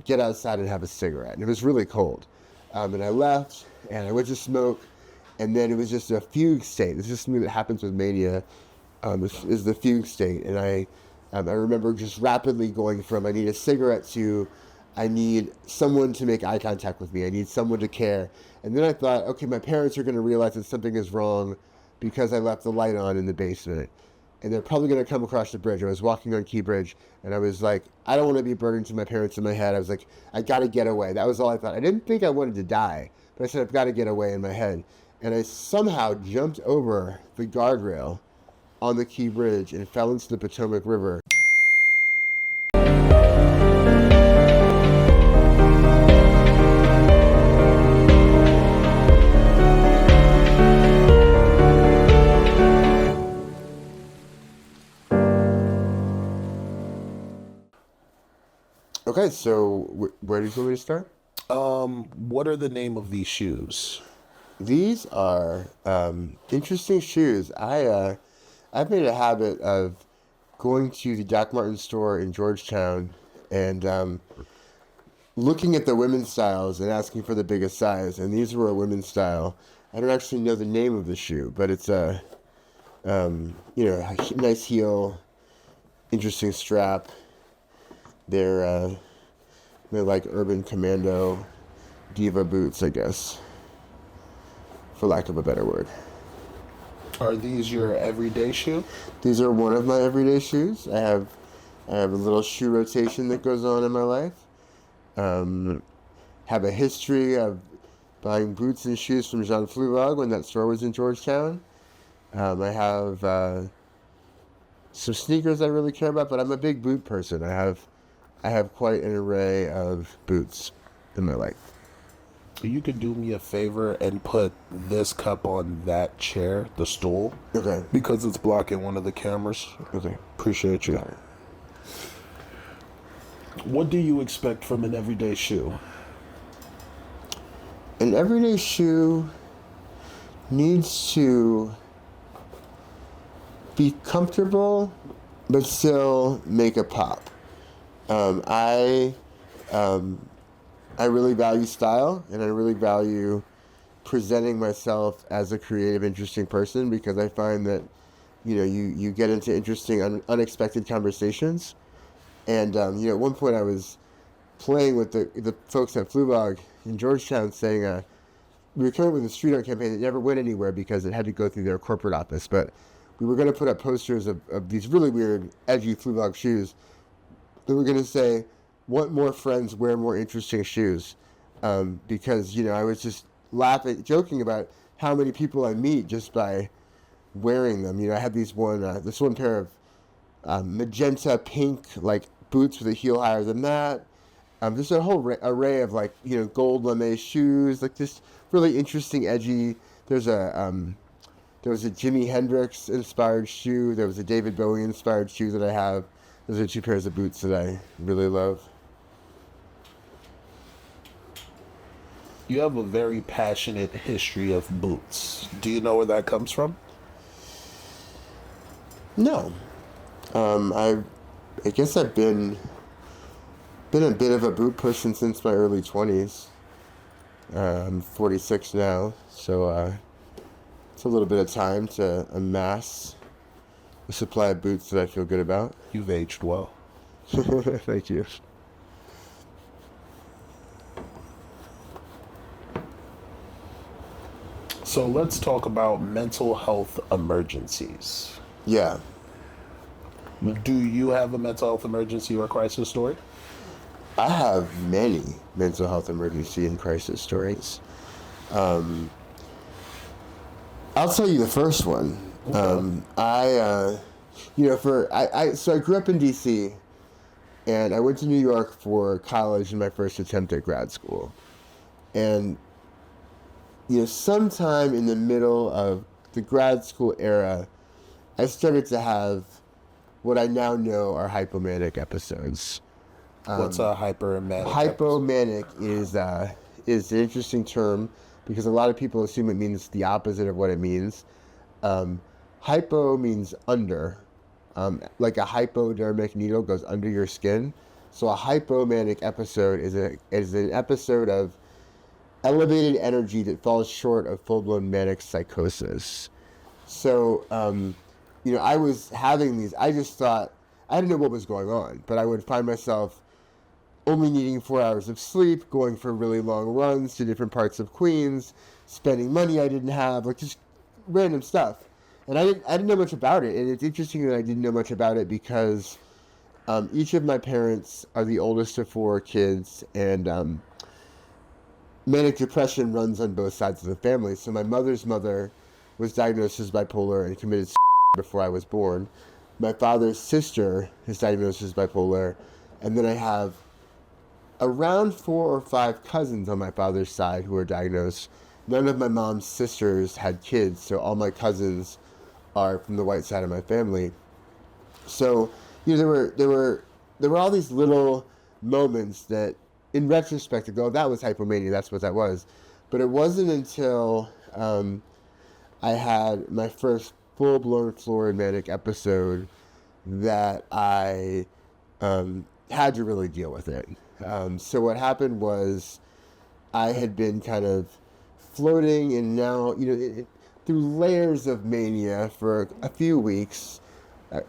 get outside and have a cigarette. And it was really cold. And I left and I went to smoke. And then it was just a fugue state. It's just something that happens with mania, is the fugue state. And I remember just rapidly going from I need a cigarette to I need someone to make eye contact with me. I need someone to care. And then I thought, okay, my parents are going to realize that something is wrong because I left the light on in the basement. And they're probably going to come across the bridge. I was walking on Key Bridge, and I was like, I don't want to be burdened to my parents in my head. I was like, I got to get away. That was all I thought. I didn't think I wanted to die, but I said, I've got to get away in my head. And I somehow jumped over the guardrail on the Key Bridge and fell into the Potomac River. Okay, so where do you want me to start? What are the name of these shoes? These are interesting shoes. I've made a habit of going to the Doc Martin store in Georgetown and looking at the women's styles and asking for the biggest size. And these were a women's style. I don't actually know the name of the shoe, but it's a nice heel, interesting strap. They're like Urban Commando diva boots, I guess, for lack of a better word. Are these your everyday shoe? These are one of my everyday shoes. I have a little shoe rotation that goes on in my life. Have a history of buying boots and shoes from Jean Fluvag when that store was in Georgetown. I have some sneakers I really care about, but I'm a big boot person. I have quite an array of boots in my life. You could do me a favor and put this cup on that chair, the stool. Okay. Because it's blocking one of the cameras. Okay. Appreciate you. What do you expect from an everyday shoe? An everyday shoe needs to be comfortable, but still make a pop. I really value style, and I really value presenting myself as a creative, interesting person because I find that, you get into interesting, unexpected conversations. And, at one point I was playing with the folks at Fluvag in Georgetown saying, we were coming up with a street art campaign that never went anywhere because it had to go through their corporate office, but we were going to put up posters of these really weird, edgy Fluvag shoes. They were going to say, want more friends, wear more interesting shoes. Because, I was just joking about how many people I meet just by wearing them. I had this one pair of magenta pink, like, boots with a heel higher than that. Just a whole array of, like, gold lame shoes, like this really interesting, edgy. There was a Jimi Hendrix inspired shoe. There was a David Bowie inspired shoe that I have. Those are two pairs of boots that I really love. You have a very passionate history of boots. Do you know where that comes from? No. I guess I've been a bit of a boot person since my early 20s. I'm 46 now, so it's a little bit of time to amass a supply of boots that I feel good about. You've aged well. Thank you. So let's talk about mental health emergencies. Yeah. Do you have a mental health emergency or crisis story? I have many mental health emergency and crisis stories. I'll tell you the first one. Okay. So I grew up in D.C. and I went to New York for college in my first attempt at grad school. And, sometime in the middle of the grad school era, I started to have what I now know are hypomanic episodes. What's a hypomanic? Hypomanic is an interesting term because a lot of people assume it means the opposite of what it means. Hypo means under, like a hypodermic needle goes under your skin. So a hypomanic episode is an episode of elevated energy that falls short of full-blown manic psychosis. So, I was having these, I just thought, I didn't know what was going on, but I would find myself only needing 4 hours of sleep, going for really long runs to different parts of Queens, spending money I didn't have, like just random stuff. And I didn't know much about it. And it's interesting that I didn't know much about it because each of my parents are the oldest of 4 kids, and manic depression runs on both sides of the family. So my mother's mother was diagnosed as bipolar and committed suicide before I was born. My father's sister is diagnosed as bipolar, and then I have around 4 or 5 cousins on my father's side who are diagnosed. None of my mom's sisters had kids, so all my cousins are from the white side of my family. So, there were all these little moments that, in retrospect, I go, that was hypomania. That's what that was. But it wasn't until I had my first full-blown florid manic episode that I had to really deal with it. So what happened was I had been kind of floating, and now, through layers of mania for a few weeks.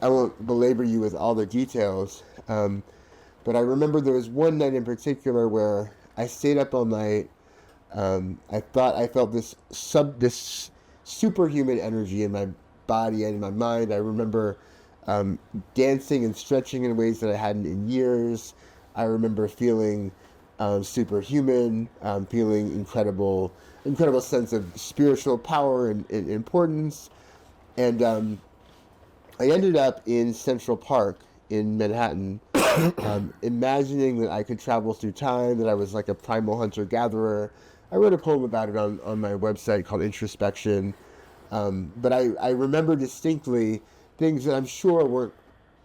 I won't belabor you with all the details, but I remember there was one night in particular where I stayed up all night. I thought I felt this superhuman energy in my body and in my mind. I remember dancing and stretching in ways that I hadn't in years. I remember feeling superhuman, feeling incredible sense of spiritual power and importance. And I ended up in Central Park in Manhattan, imagining that I could travel through time, that I was like a primal hunter-gatherer. I wrote a poem about it on my website called Introspection. But I remember distinctly things that I'm sure weren't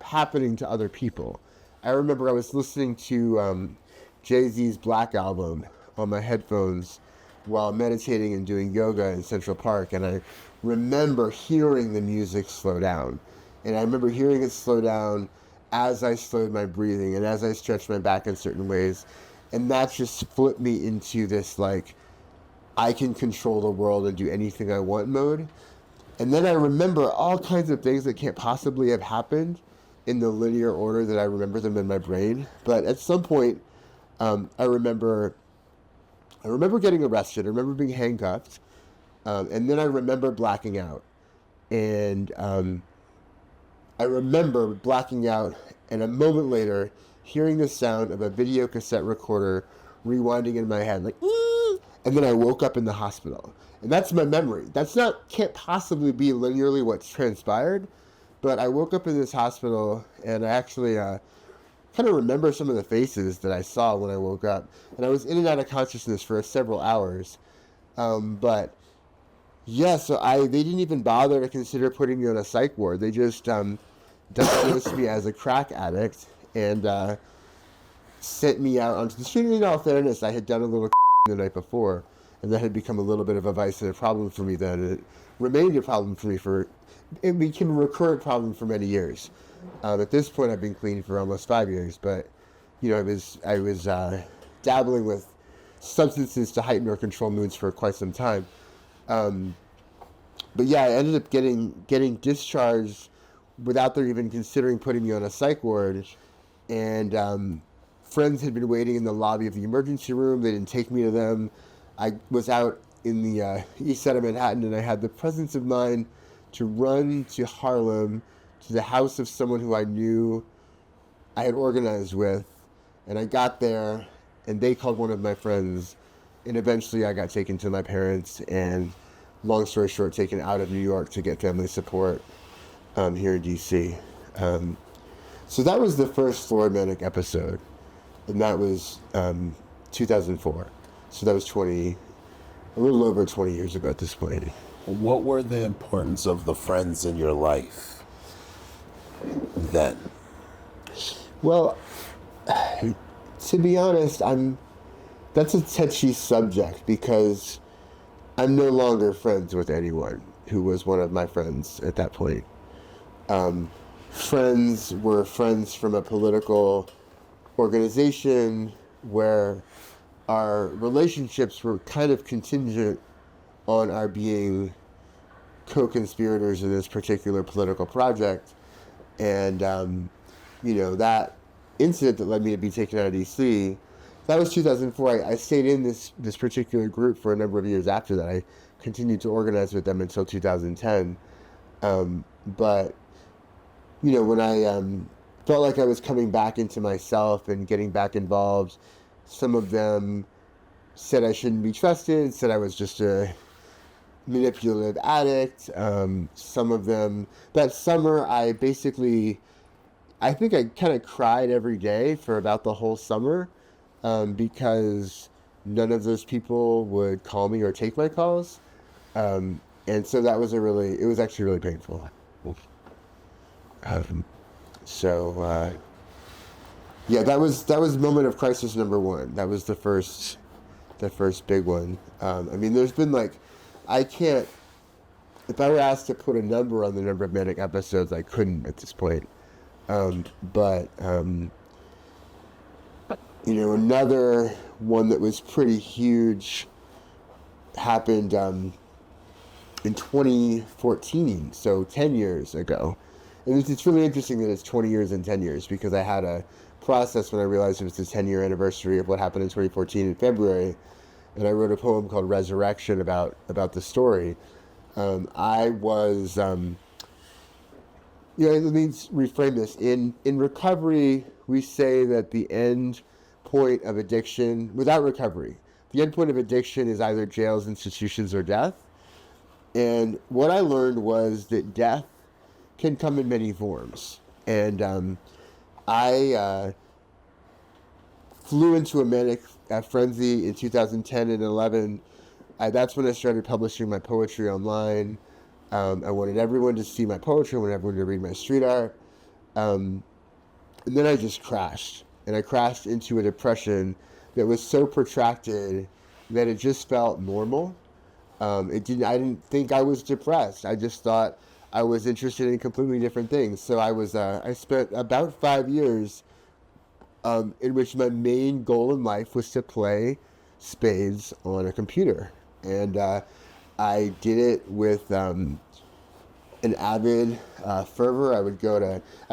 happening to other people. I remember I was listening to Jay-Z's Black album on my headphones while meditating and doing yoga in Central Park, and I remember hearing the music slow down. And I remember hearing it slow down as I slowed my breathing and as I stretched my back in certain ways. And that just flipped me into this, like, I can control the world and do anything I want mode. And then I remember all kinds of things that can't possibly have happened in the linear order that I remember them in my brain. But at some point, I remember getting arrested. I remember being handcuffed. And then I remember blacking out. And I remember blacking out, and a moment later, hearing the sound of a video cassette recorder rewinding in my head, like, ee! And then I woke up in the hospital. And that's my memory. Can't possibly be linearly what's transpired, but I woke up in this hospital, and I actually kind of remember some of the faces that I saw when I woke up. And I was in and out of consciousness for several hours. But yeah, so they didn't even bother to consider putting me on a psych ward. They just diagnosed me as a crack addict and sent me out onto the street. And in all fairness, I had done a little the night before, and that had become a little bit of a vice and a problem for me then. And it remained a problem for me it became a recurrent problem for many years. At this point, I've been clean for almost 5 years, but I was dabbling with substances to heighten or control moods for quite some time. But yeah, I ended up getting discharged without them even considering putting me on a psych ward. And friends had been waiting in the lobby of the emergency room. They didn't take me to them. I was out in the east side of Manhattan, and I had the presence of mind to run to Harlem, to the house of someone who I knew I had organized with. And I got there, and they called one of my friends. And eventually I got taken to my parents, and long story short, taken out of New York to get family support here in D.C. So that was the first florid manic episode, and that was 2004. So that was a little over 20 years ago at this point. What were the importance of the friends in your life then? Well, to be honest, that's a touchy subject because I'm no longer friends with anyone who was one of my friends at that point. Friends were friends from a political organization where our relationships were kind of contingent on our being co-conspirators in this particular political project. And, that incident that led me to be taken out of DC, that was 2004. I stayed in this particular group for a number of years after that. I continued to organize with them until 2010. But, when I felt like I was coming back into myself and getting back involved, some of them said I shouldn't be trusted, said I was just a manipulative addict. Some of them, that summer, I think I kind of cried every day for about the whole summer, because none of those people would call me or take my calls. And so it was actually really painful. Um, so, yeah, that was moment of crisis number one. That was the first big one. There's been I can't, if I were asked to put a number on the number of manic episodes, I couldn't at this point. But another one that was pretty huge happened in 2014, so 10 years ago. And it's really interesting that it's 20 years and 10 years, because I had a process when I realized it was the 10-year anniversary of what happened in 2014 in February, and I wrote a poem called Resurrection about the story. I was, let me reframe this. In recovery, we say that the end point of addiction, without recovery, the end point of addiction is either jails, institutions, or death. And what I learned was that death can come in many forms. And I flew into a manic frenzy in 2010 and 11. That's when I started publishing my poetry online. I wanted everyone to see my poetry. I wanted everyone to read my street art. And then I just crashed. And I crashed into a depression that was so protracted that it just felt normal. I didn't think I was depressed. I just thought I was interested in completely different things. So I spent about 5 years in which my main goal in life was to play spades on a computer. And I did it with an avid fervor. I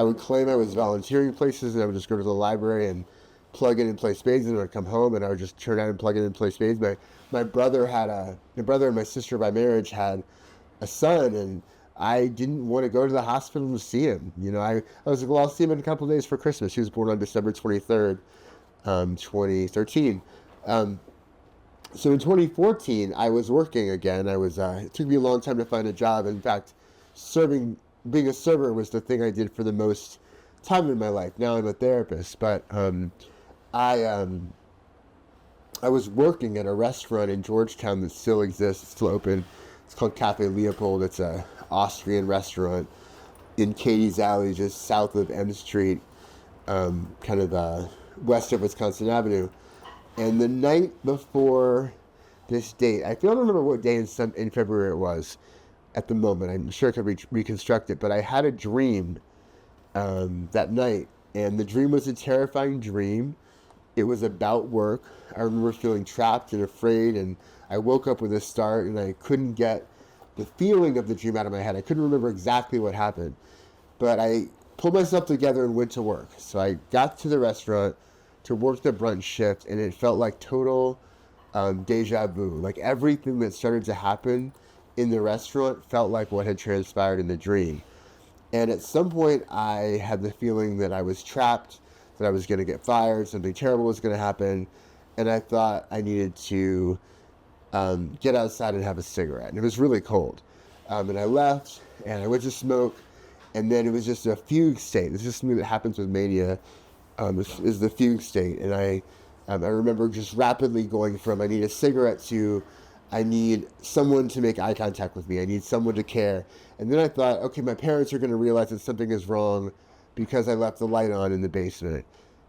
would claim I was volunteering places, and I would just go to the library and plug in and play spades, and I would come home and I would just turn out and plug in and play spades. My brother and my sister by marriage had a son, and I didn't want to go to the hospital to see him. I was like, well, I'll see him in a couple of days for Christmas. He was born on December 23rd, 2013. So in 2014, I was working again. It took me a long time to find a job. In fact, being a server was the thing I did for the most time in my life. Now I'm a therapist, but I was working at a restaurant in Georgetown that still exists. It's still open. It's called Cafe Leopold. It's a Austrian restaurant in Katie's Alley, just south of M Street, kind of west of Wisconsin Avenue. And the night before this date, I don't remember what day in February it was at the moment. I'm sure I could reconstruct it, but I had a dream that night, and the dream was a terrifying dream. It was about work. I remember feeling trapped and afraid, and I woke up with a start, and I couldn't get the feeling of the dream out of my head. I couldn't remember exactly what happened, but I pulled myself together and went to work. So I got to the restaurant to work the brunch shift, and it felt like total deja vu. Like everything that started to happen in the restaurant felt like what had transpired in the dream. And at some point, I had the feeling that I was trapped, that I was going to get fired, something terrible was going to happen, and I thought I needed to get outside and have a cigarette. And it was really cold. And I left, and I went to smoke, and then it was just a fugue state. It's just something that happens with mania, is the fugue state. And I remember just rapidly going from I need a cigarette to I need someone to make eye contact with me. I need someone to care. And then I thought, okay, my parents are going to realize that something is wrong because I left the light on in the basement.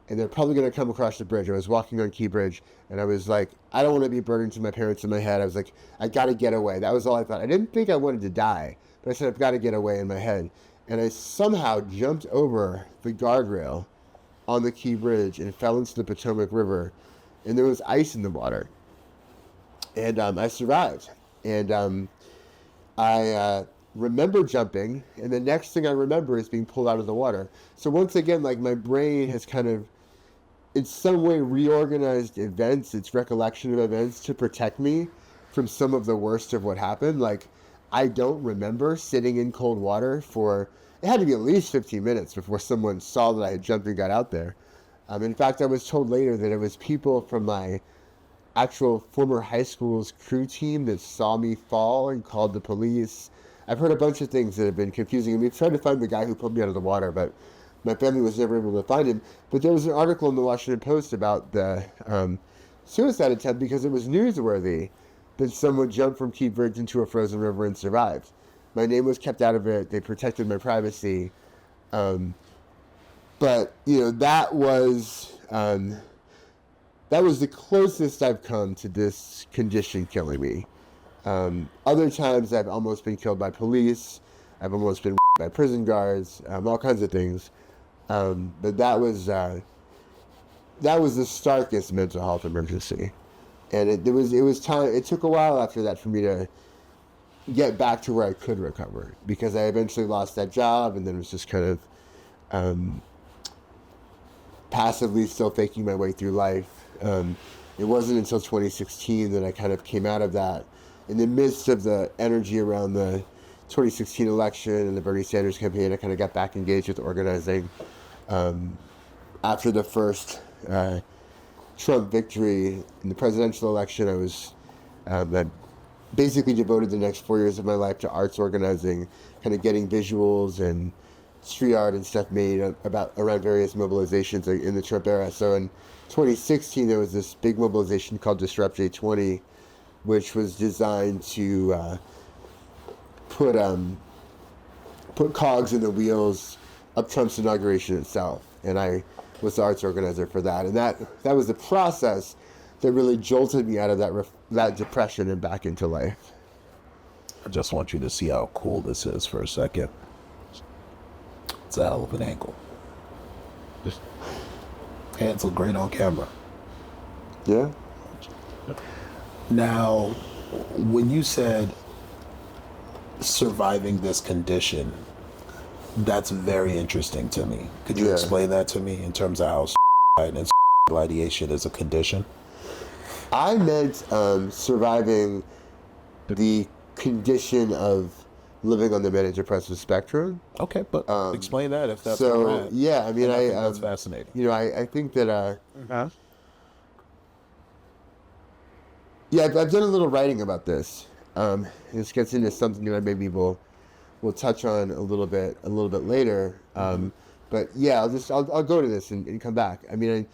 And they're probably going to come across the bridge. I was walking on Key Bridge, and I was like, I don't want to be burdened to my parents in my head. I was like, I got to get away. That was all I thought. I didn't think I wanted to die, but I said, I've got to get away in my head. And I somehow jumped over the guardrail on the Key Bridge and fell into the Potomac River, and there was ice in the water. And I survived. And I remember jumping, and the next thing I remember is being pulled out of the water. So once again, like, my brain has kind of, in some way, reorganized events, its recollection of events, to protect me from some of the worst of what happened. Like, I don't remember sitting in cold water for, it had to be at least 15 minutes before someone saw that I had jumped and got out there. In fact, I was told later that it was people from my actual former high school's crew team that saw me fall and called the police. I've heard a bunch of things that have been confusing, and we've tried to find the guy who pulled me out of the water, but my family was never able to find him. But there was an article in the Washington Post about the suicide attempt, because it was newsworthy that someone jumped from Key Bridge into a frozen river and survived. My name was kept out of it. They protected my privacy. But, you know, that was the closest I've come to this condition killing me. Other times I've almost been killed by police. I've almost been by prison guards, all kinds of things. But that was the starkest mental health emergency. And it was time. It took a while after that for me to get back to where I could recover, because I eventually lost that job, and then was just kind of passively still faking my way through life. It wasn't until 2016 that I kind of came out of that. In the midst of the energy around the 2016 election and the Bernie Sanders campaign, I kind of got back engaged with organizing. After the first Trump victory in the presidential election, I basically devoted the next 4 years of my life to arts organizing, kind of getting visuals and street art and stuff made around various mobilizations in the Trump era. So in 2016, there was this big mobilization called Disrupt J20, which was designed to put cogs in the wheels of Trump's inauguration itself. And I was the arts organizer for that. And that was the process that really jolted me out of that depression and back into life. I just want you to see how cool this is for a second. It's a hell of an angle. Hands look great on camera. Yeah. Now, when you said surviving this condition, that's very interesting to me. Could you explain that to me in terms of how suicide and ideation is a condition? I meant surviving the condition of living on the manic depressive spectrum. Okay, but explain that if that's so. Yeah, I mean, I think that's fascinating. You know, I think that. Yeah, I've done a little writing about this. This gets into something that maybe we'll touch on a little bit later. But yeah, I'll go to this and come back. I mean,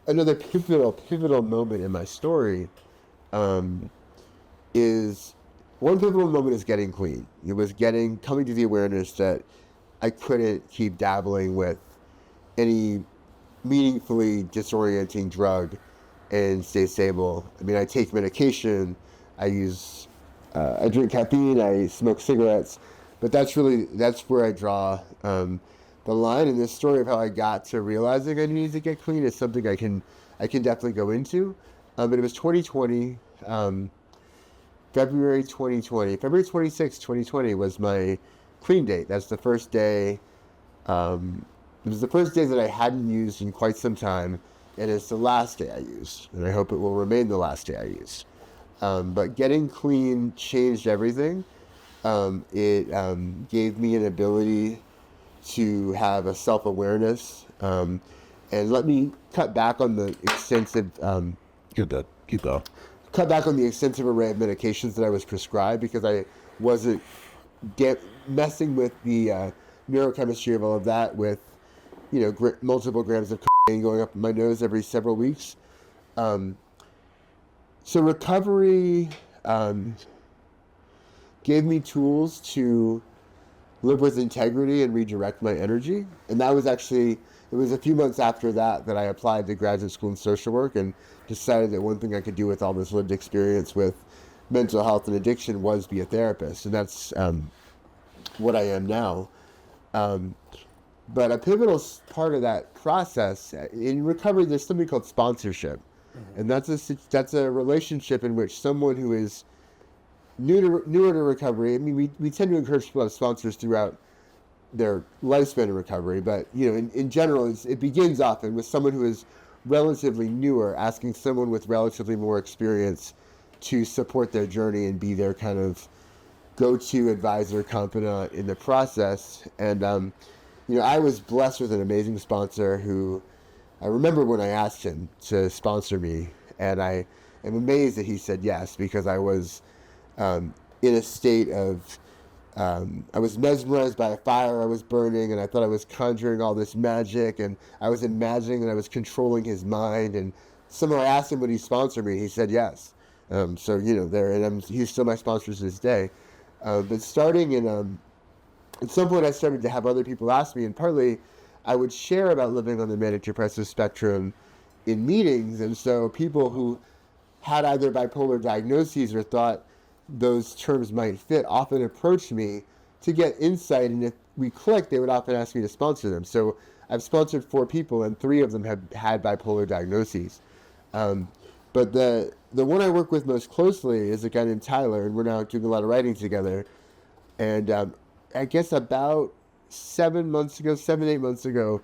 another pivotal moment in my story is one pivotal moment is getting clean. It was coming to the awareness that I couldn't keep dabbling with any meaningfully disorienting drug and stay stable. I mean, I take medication, I drink caffeine, I smoke cigarettes, but that's where I draw the line. And this story of how I got to realizing I needed to get clean is something I can definitely go into. But it was 2020, February 26, 2020 was my clean date. That's the first day. It was the first day that I hadn't used in quite some time, and it's the last day I used, and I hope it will remain the last day I use. But getting clean changed everything. It gave me an ability to have a self-awareness, and let me cut back on the extensive... You're good. Keep going. Cut back on the extensive array of medications that I was prescribed, because I wasn't messing with the neurochemistry of all of that with, multiple grams of cocaine going up my nose every several weeks. So recovery gave me tools to live with integrity and redirect my energy. And that was it was a few months after that I applied to graduate school in social work and decided that one thing I could do with all this lived experience with mental health and addiction was be a therapist. And that's what I am now. But a pivotal part of that process in recovery, there's something called sponsorship, and that's a relationship in which someone who is newer to recovery. I mean, we tend to encourage people to have sponsors throughout their lifespan of recovery, but in general, it begins often with someone who is relatively newer, asking someone with relatively more experience to support their journey and be their kind of go-to advisor, confidant in the process. And I was blessed with an amazing sponsor who I remember when I asked him to sponsor me, and I am amazed that he said yes, because I was in a state of I was mesmerized by a fire I was burning, and I thought I was conjuring all this magic, and I was imagining that I was controlling his mind. And somehow I asked him, would he sponsor me? He said yes. So he's still my sponsor to this day. But starting at some point, I started to have other people ask me, and partly I would share about living on the manic depressive spectrum in meetings, and so people who had either bipolar diagnoses or thought those terms might fit often approached me to get insight, and if we clicked, they would often ask me to sponsor them. So I've sponsored 4 people, and 3 of them have had bipolar diagnoses. But the one I work with most closely is a guy named Tyler, and we're now doing a lot of writing together. And I guess about 8 months ago,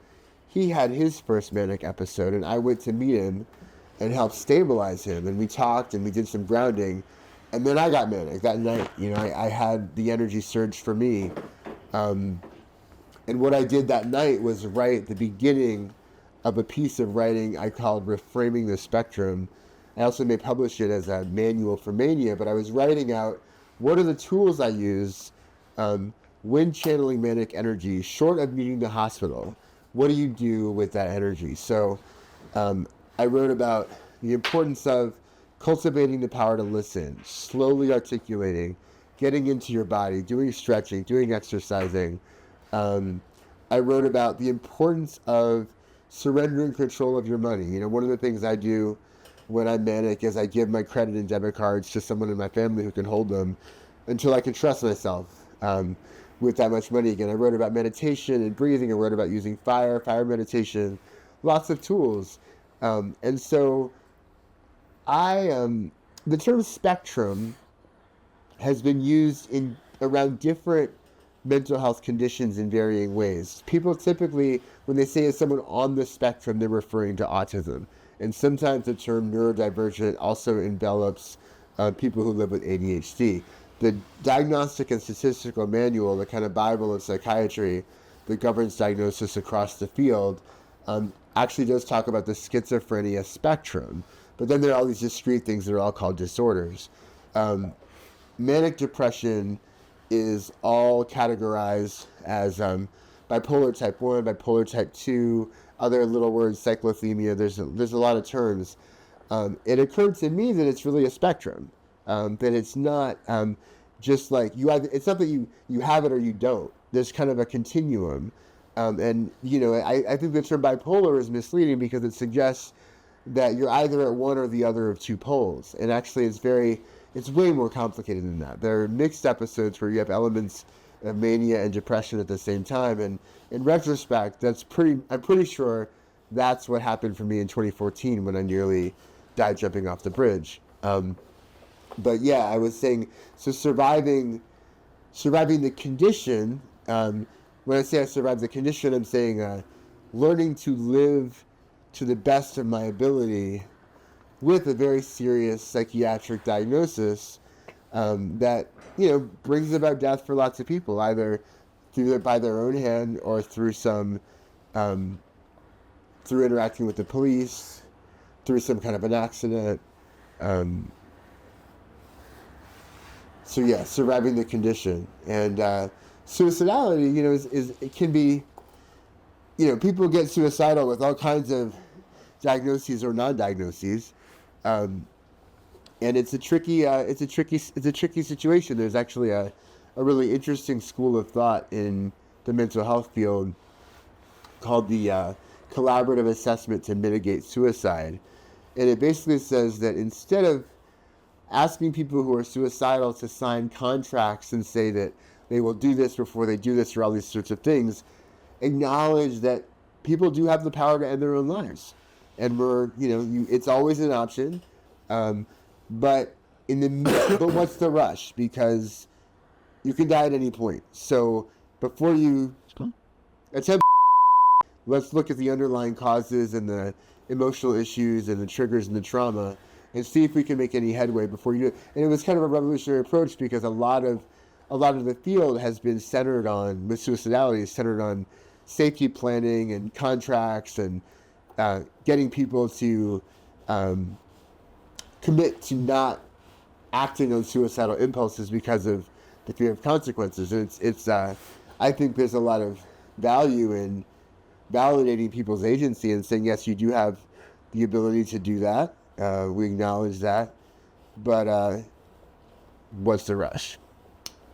he had his first manic episode, and I went to meet him and help stabilize him, and we talked and we did some grounding, and then I got manic that night. I had the energy surge for me, and what I did that night was write the beginning of a piece of writing I called Reframing the Spectrum. I also may publish it as a manual for Mania, but I was writing out what are the tools I use when channeling manic energy, short of needing the hospital. What do you do with that energy? So I wrote about the importance of cultivating the power to listen, slowly articulating, getting into your body, doing stretching, doing exercising. I wrote about the importance of surrendering control of your money. One of the things I do when I'm manic is I give my credit and debit cards to someone in my family who can hold them until I can trust myself with that much money again. I wrote about meditation and breathing. I wrote about using fire meditation, lots of tools. And so the term spectrum has been used around different mental health conditions in varying ways. People typically, when they say someone on the spectrum, they're referring to autism. And sometimes the term neurodivergent also envelops people who live with ADHD. The Diagnostic and Statistical Manual, the kind of Bible of psychiatry that governs diagnosis across the field, actually does talk about the schizophrenia spectrum. But then there are all these discrete things that are all called disorders. Manic depression is all categorized as bipolar type 1, bipolar type 2, other little words, cyclothymia. There's a lot of terms. It occurred to me that it's really a spectrum. That it's not just like it's not that you have it or you don't. There's kind of a continuum. I think the term bipolar is misleading because it suggests that you're either at one or the other of 2 poles. And actually it's way more complicated than that. There are mixed episodes where you have elements of mania and depression at the same time. And in retrospect, I'm pretty sure that's what happened for me in 2014 when I nearly died jumping off the bridge. But yeah, I was saying, so surviving the condition, when I say I survived the condition, I'm saying learning to live to the best of my ability with a very serious psychiatric diagnosis that, brings about death for lots of people, either by their own hand or through through interacting with the police, through some kind of an accident. So yeah, surviving the condition. And suicidality, it can be, people get suicidal with all kinds of diagnoses or non-diagnoses, and it's a tricky situation. There's actually a really interesting school of thought in the mental health field called the collaborative assessment to mitigate suicide, and it basically says that instead of asking people who are suicidal to sign contracts and say that they will do this before they do this or all these sorts of things, acknowledge that people do have the power to end their own lives, and it's always an option, but but what's the rush? Because you can die at any point. So before you attempt, let's look at the underlying causes and the emotional issues and the triggers and the trauma, and see if we can make any headway before you do it. And it was kind of a revolutionary approach because a lot of the field has been centered on, with suicidality, is centered on safety planning and contracts and getting people to commit to not acting on suicidal impulses because of the fear of consequences. And I think there's a lot of value in validating people's agency and saying, yes, you do have the ability to do that. We acknowledge that. But what's the rush?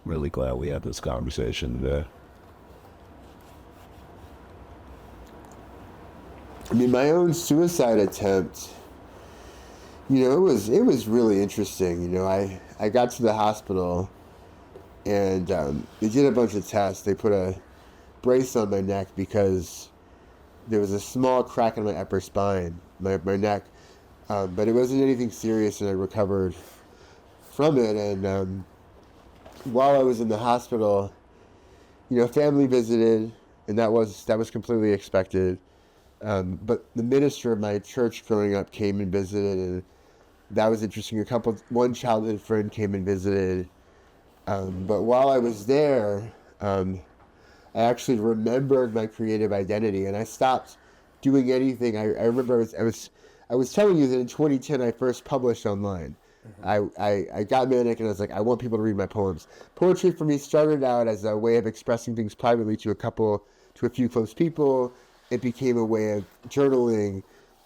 Really glad we had this conversation today. I mean, my own suicide attempt, it was really interesting. I got to the hospital and they did a bunch of tests. They put a brace on my neck because there was a small crack in my upper spine, my neck, but it wasn't anything serious, and I recovered from it. And while I was in the hospital, family visited, and that was completely expected. But the minister of my church growing up came and visited, and that was interesting. One childhood friend came and visited. But while I was there, I actually remembered my creative identity, and I stopped doing anything. I remember I was telling you that in 2010 I first published online. I got Manic, and I was like, I want people to read my poems. Poetry for me started out as a way of expressing things privately to a few close people. It became a way of journaling,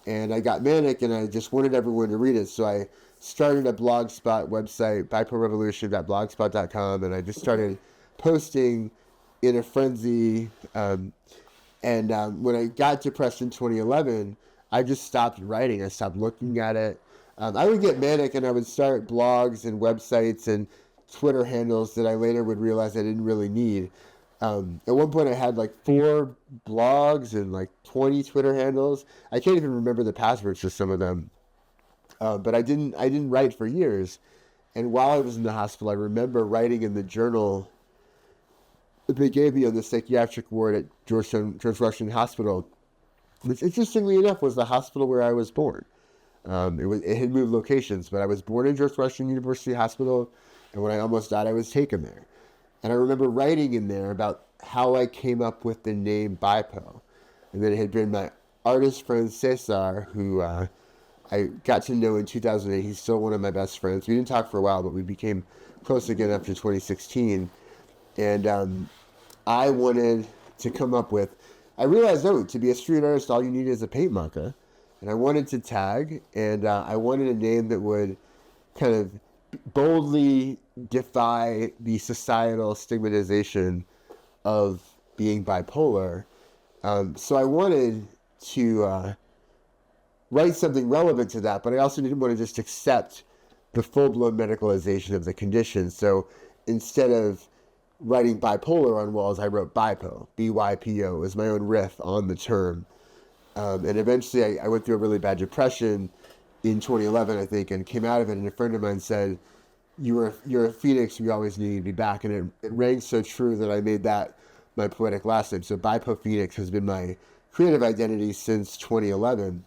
and I got Manic, and I just wanted everyone to read it. So I started a blogspot website, bipolarrevolution.blogspot.com, and I just started posting in a frenzy. And when I got depressed in 2011, I just stopped writing. I stopped looking at it. I would get Manic, and I would start blogs and websites and Twitter handles that I later would realize I didn't really need. At one point I had like 4 blogs and like 20 Twitter handles. I can't even remember the passwords to some of them. But I didn't write for years. And while I was in the hospital, I remember writing in the journal that they gave me on the psychiatric ward at George Washington Hospital, which interestingly enough was the hospital where I was born. It had moved locations, but I was born in George Washington University Hospital, and when I almost died, I was taken there. And I remember writing in there about how I came up with the name Bipo. And then it had been my artist friend Cesar, who I got to know in 2008. He's still one of my best friends. We didn't talk for a while, but we became close again after 2016. And I wanted to come up with, I realized, to be a street artist, all you need is a paint marker. And I wanted to tag, and I wanted a name that would kind of boldly defy the societal stigmatization of being bipolar. So I wanted to write something relevant to that, but I also didn't want to just accept the full-blown medicalization of the condition. So instead of writing bipolar on walls, I wrote BIPO, B-Y-P-O, was my own riff on the term. And eventually I went through a really bad depression in 2011, I think, and came out of it, and a friend of mine said, you're a phoenix, you always need to be back. And it rang so true that I made that my poetic last name. So Bipo Phoenix has been my creative identity since 2011.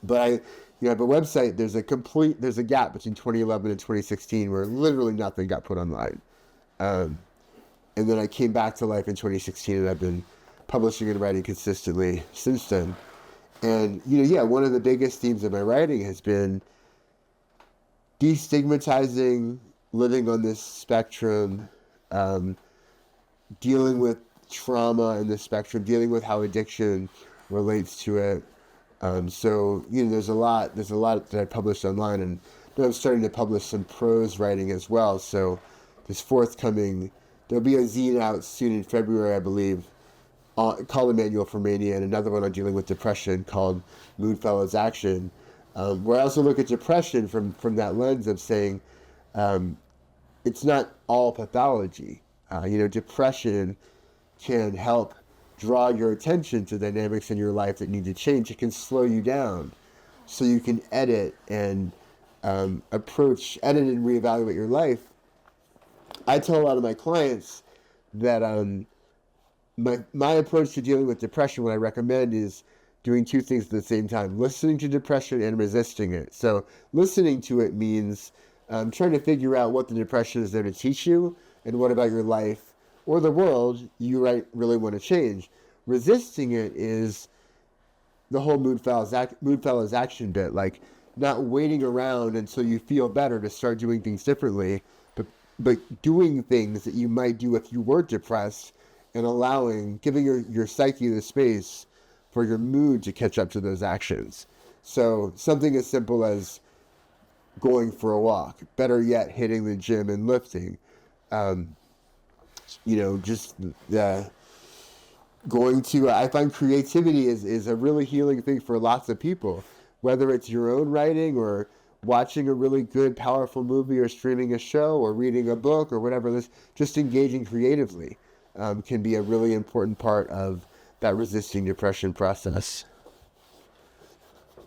But I have a website, there's a gap between 2011 and 2016 where literally nothing got put online. And then I came back to life in 2016, and I've been publishing and writing consistently since then. And, one of the biggest themes of my writing has been destigmatizing living on this spectrum, dealing with trauma in this spectrum, dealing with how addiction relates to it. So there's a lot that I published online, and I'm starting to publish some prose writing as well. So this forthcoming, there'll be a zine out soon in February, I believe, called A Manual for Mania, and another one on dealing with depression called Moonfellow's Action, where I also look at depression from that lens of saying it's not all pathology. Depression can help draw your attention to dynamics in your life that need to change. It can slow you down so you can edit and edit and reevaluate your life. I tell a lot of my clients that my approach to dealing with depression, what I recommend is doing two things at the same time: listening to depression and resisting it. So listening to it means trying to figure out what the depression is there to teach you and what about your life or the world you really want to change. Resisting it is the whole mood fellas action bit, like not waiting around until you feel better to start doing things differently, but doing things that you might do if you were depressed, and giving your psyche the space for your mood to catch up to those actions. So something as simple as going for a walk, better yet, hitting the gym and lifting, just I find creativity is a really healing thing for lots of people, whether it's your own writing or watching a really good, powerful movie or streaming a show or reading a book or whatever. Just engaging creatively can be a really important part of that resisting depression process.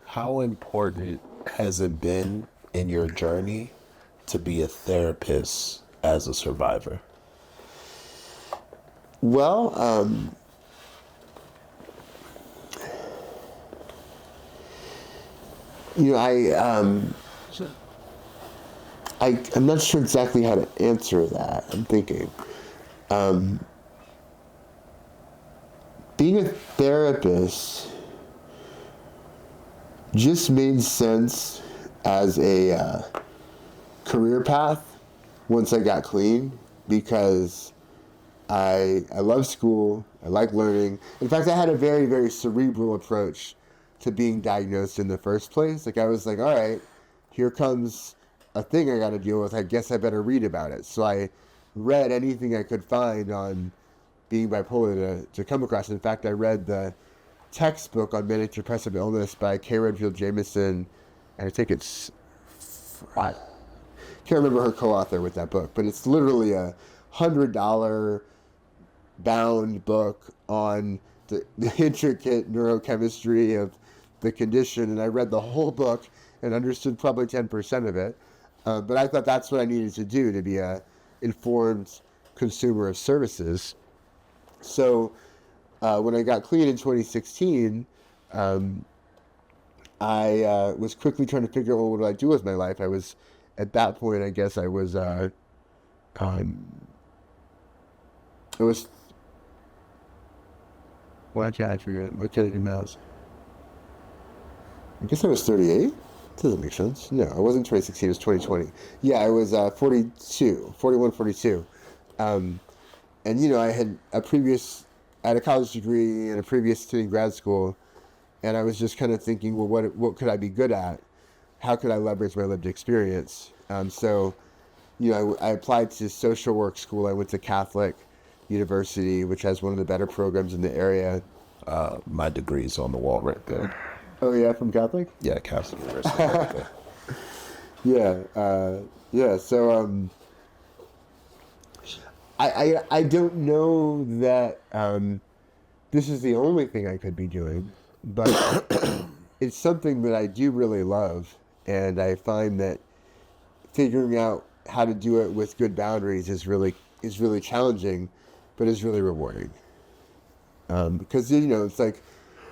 How important has it been in your journey to be a therapist as a survivor? Well, I'm not sure exactly how to answer that. I'm thinking. Being a therapist just made sense as a career path once I got clean, because I love school. I like learning. In fact, I had a very, very cerebral approach to being diagnosed in the first place. Like, I was like, all right, here comes a thing I got to deal with. I guess I better read about it. So I read anything I could find on being bipolar to come across. In fact, I read the textbook on manic depressive illness by K. Redfield Jamison, and I think it's, I can't remember her co-author with that book, but it's literally $100 bound book on the intricate neurochemistry of the condition, and I read the whole book and understood probably 10% of it. But I thought that's what I needed to do to be a informed consumer of services. So when I got clean in 2016, I was quickly trying to figure out, well, what do I do with my life? I was, at that point, I guess I was, why can't I figure it? What can I do mouse? I guess I was 38? Doesn't make sense. No, I wasn't 2016, it was 2020. Yeah, I was 41, 42. And, I had a college degree and a previous stint in grad school, and I was just kind of thinking, well, what could I be good at? How could I leverage my lived experience? So, I applied to social work school. I went to Catholic University, which has one of the better programs in the area. My degree's on the wall right there. Oh, yeah, from Catholic? Yeah, Catholic University right there. Yeah. So, I don't know that this is the only thing I could be doing, but it's something that I do really love, and I find that figuring out how to do it with good boundaries is really challenging, but is really rewarding. Because it's like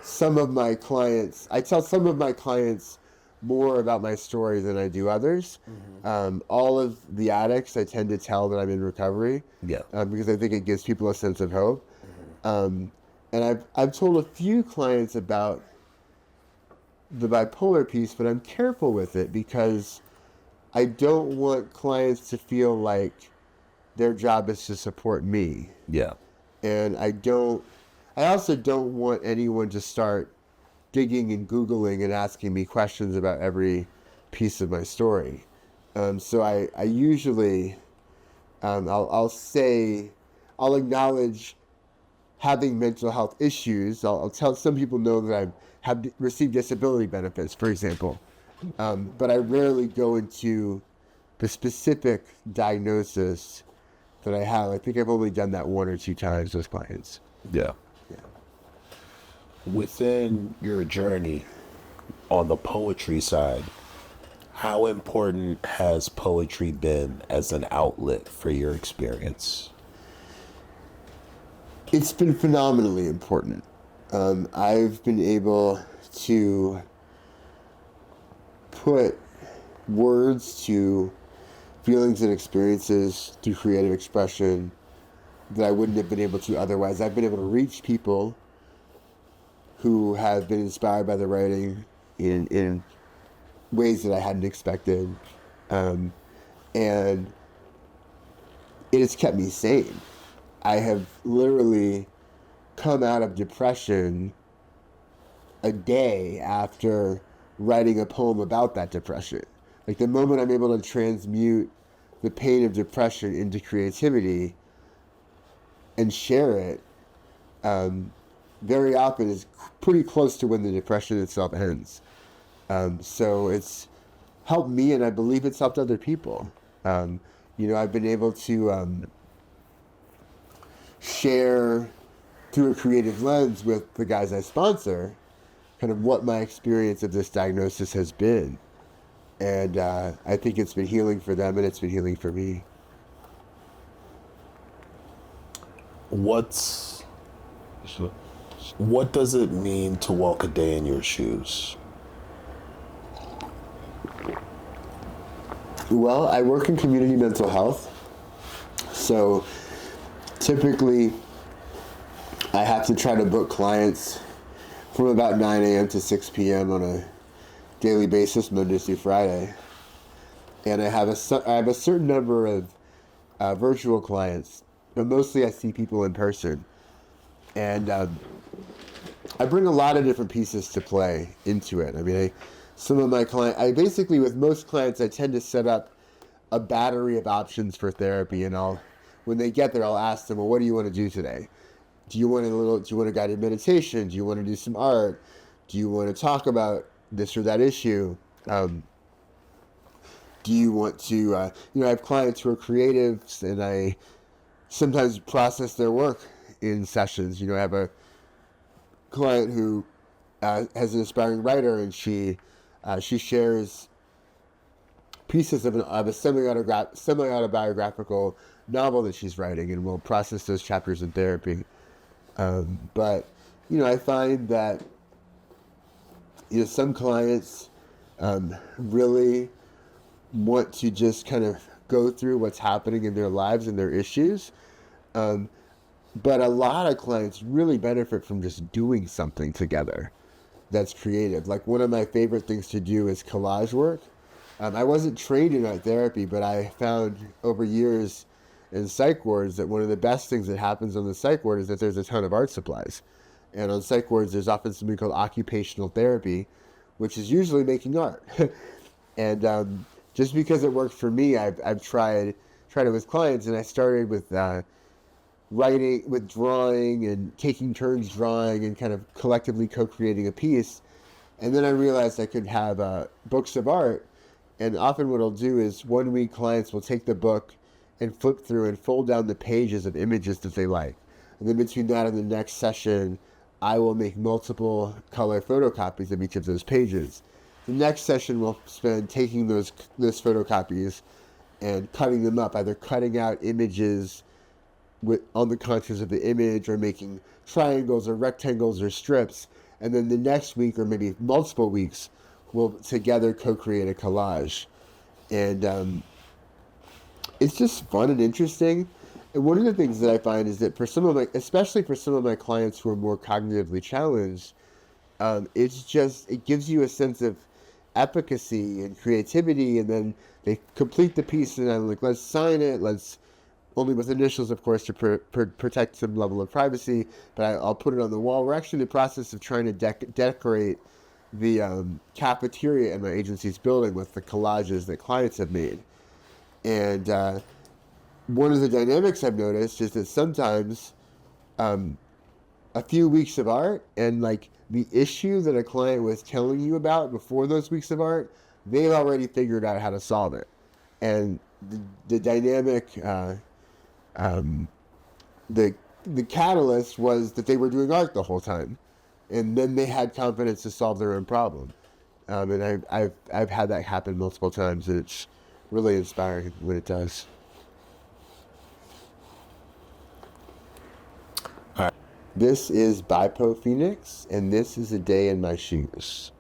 some of my clients, I tell some of my clients more about my story than I do others. Mm-hmm. All of the addicts, I tend to tell that I'm in recovery. Yeah. Because I think it gives people a sense of hope. Mm-hmm. And I've told a few clients about the bipolar piece, but I'm careful with it because I don't want clients to feel like their job is to support me. Yeah. And I also don't want anyone to start digging and Googling and asking me questions about every piece of my story. So I usually, I'll acknowledge having mental health issues. I'll tell some people know that I have received disability benefits, for example. But I rarely go into the specific diagnosis that I have. I think I've only done that one or two times with clients. Yeah. Yeah. Within your journey on the poetry side, how important has poetry been as an outlet for your experience? It's been phenomenally important. I've been able to put words to feelings and experiences through creative expression that I wouldn't have been able to otherwise. I've been able to reach people who have been inspired by the writing in ways that I hadn't expected. And it has kept me sane. I have literally come out of depression a day after writing a poem about that depression. Like the moment I'm able to transmute the pain of depression into creativity and share it, very often is pretty close to when the depression itself ends. So it's helped me, and I believe it's helped other people. I've been able to share through a creative lens with the guys I sponsor kind of what my experience of this diagnosis has been. And I think it's been healing for them, and it's been healing for me. What does it mean to walk a day in your shoes? Well, I work in community mental health. So typically, I have to try to book clients from about 9 a.m. to 6 p.m. on a daily basis, Monday through Friday. And I have a certain number of virtual clients, but mostly I see people in person. And I bring a lot of different pieces to play into it. I mean, with most clients, I tend to set up a battery of options for therapy, and when they get there, I'll ask them, well, what do you want to do today? Do you want a guided meditation? Do you want to do some art? Do you want to talk about this or that issue? Do you want to, I have clients who are creatives, and I sometimes process their work in sessions. I have a client who has an aspiring writer, and she shares pieces of a semi-autobiographical novel that she's writing, and we'll process those chapters in therapy. But I find that some clients really want to just kind of go through what's happening in their lives and their issues. But a lot of clients really benefit from just doing something together that's creative. Like one of my favorite things to do is collage work. I wasn't trained in art therapy, but I found over years in psych wards that one of the best things that happens on the psych ward is that there's a ton of art supplies. And on psych wards, there's often something called occupational therapy, which is usually making art. And just because it worked for me, I've tried it with clients, and I started with writing, with drawing, and taking turns drawing and kind of collectively co-creating a piece. And then I realized I could have books of art. And often what I'll do is 1 week clients will take the book and flip through and fold down the pages of images that they like. And then between that and the next session, I will make multiple color photocopies of each of those pages. The next session will spend taking those photocopies and cutting them up, either cutting out images on the contours of the image, or making triangles or rectangles or strips. And then the next week, or maybe multiple weeks, we'll together co-create a collage. And it's just fun and interesting. And one of the things that I find is that especially for some of my clients who are more cognitively challenged, it gives you a sense of efficacy and creativity, and then they complete the piece, and I'm like, let's sign it, only with initials, of course, to protect some level of privacy, but I'll put it on the wall. We're actually in the process of trying to decorate the cafeteria in my agency's building with the collages that clients have made. And one of the dynamics I've noticed is that sometimes a few weeks of art, and like the issue that a client was telling you about before those weeks of art, they've already figured out how to solve it. And the dynamic, the catalyst was that they were doing art the whole time. and then they had confidence to solve their own problem. And I've had that happen multiple times, and it's really inspiring when it does. All right. This is Bipo Phoenix, and this is a day in my shoes.